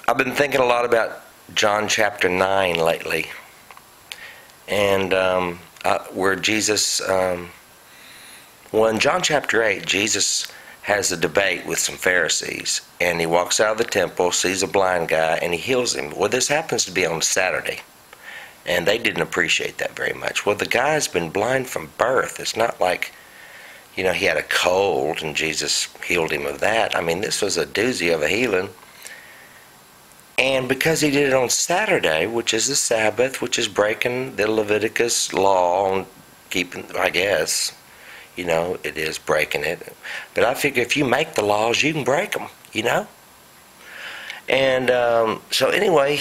I've been thinking a lot about John chapter 9 lately, and where Jesus, well, in John chapter 8, Jesus has a debate with some Pharisees, and he walks out of the temple, sees a blind guy, and he heals him. Well, this happens to be on Saturday, and they didn't appreciate that very much. Well, the guy's been blind from birth. It's not like, he had a cold and Jesus healed him of that. I mean, this was a doozy of a healing. And because he did it on Saturday, which is the Sabbath, which is breaking the Leviticus law on keeping, I guess, it is breaking it. But I figure if you make the laws, you can break them, And so anyway,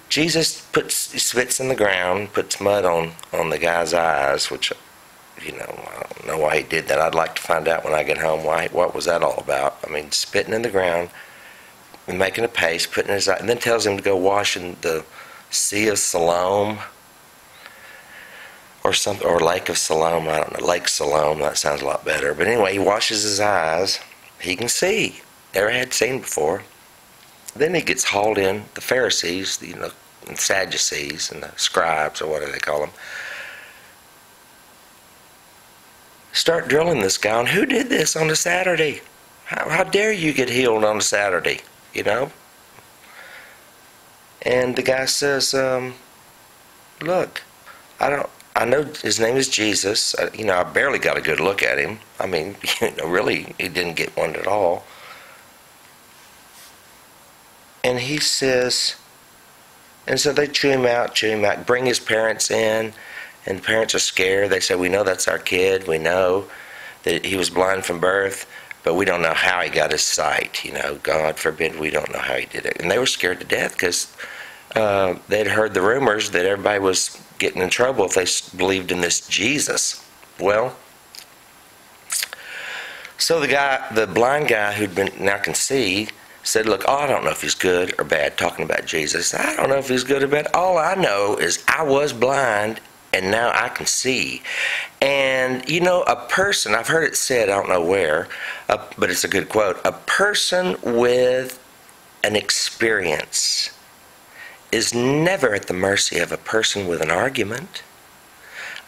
Jesus spits in the ground, puts mud on the guy's eyes, which, I don't know why he did that. I'd like to find out when I get home what was that all about. I mean, spitting in the ground, and making a paste, putting in his eye, and then tells him to go wash in the Sea of Siloam, or Lake of Siloam, I don't know, Lake Siloam, that sounds a lot better. But anyway, he washes his eyes, he can see. Never had seen before. Then he gets hauled in, the Pharisees, the Sadducees, and the scribes, or whatever they call them, start drilling this guy on who did this on a Saturday. How dare you get healed on a Saturday, And the guy says, look, I know his name is Jesus. I barely got a good look at him. I mean, really, he didn't get one at all. And he says, and so they chew him out, bring his parents in, and the parents are scared. They say, we know that's our kid. We know that he was blind from birth, but we don't know how he got his sight. God forbid, we don't know how he did it. And they were scared to death because they'd heard the rumors that everybody was getting in trouble if they believed in this Jesus. Well, so the blind guy who'd been now can see said, look, I don't know if he's good or bad, talking about Jesus. I don't know if he's good or bad. All I know is I was blind and now I can see. And a person, I've heard it said, I don't know where, but it's a good quote, a person with an experience is never at the mercy of a person with an argument.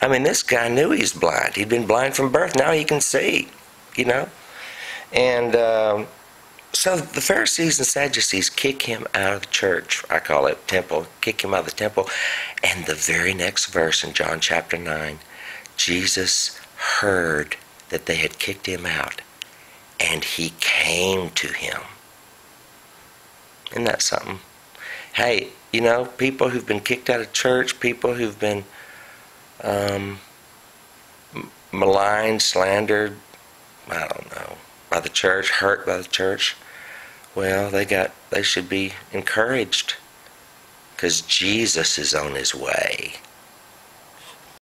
I mean, this guy knew he's blind. He'd been blind from birth. Now he can see, And so the Pharisees and Sadducees kick him out of the church. I call it temple. Kick him out of the temple. And the very next verse in John chapter 9, Jesus heard that they had kicked him out, and he came to him. Isn't that something? Hey, people who've been kicked out of church, people who've been maligned, slandered, I don't know, by the church, hurt by the church, well, they should be encouraged because Jesus is on his way.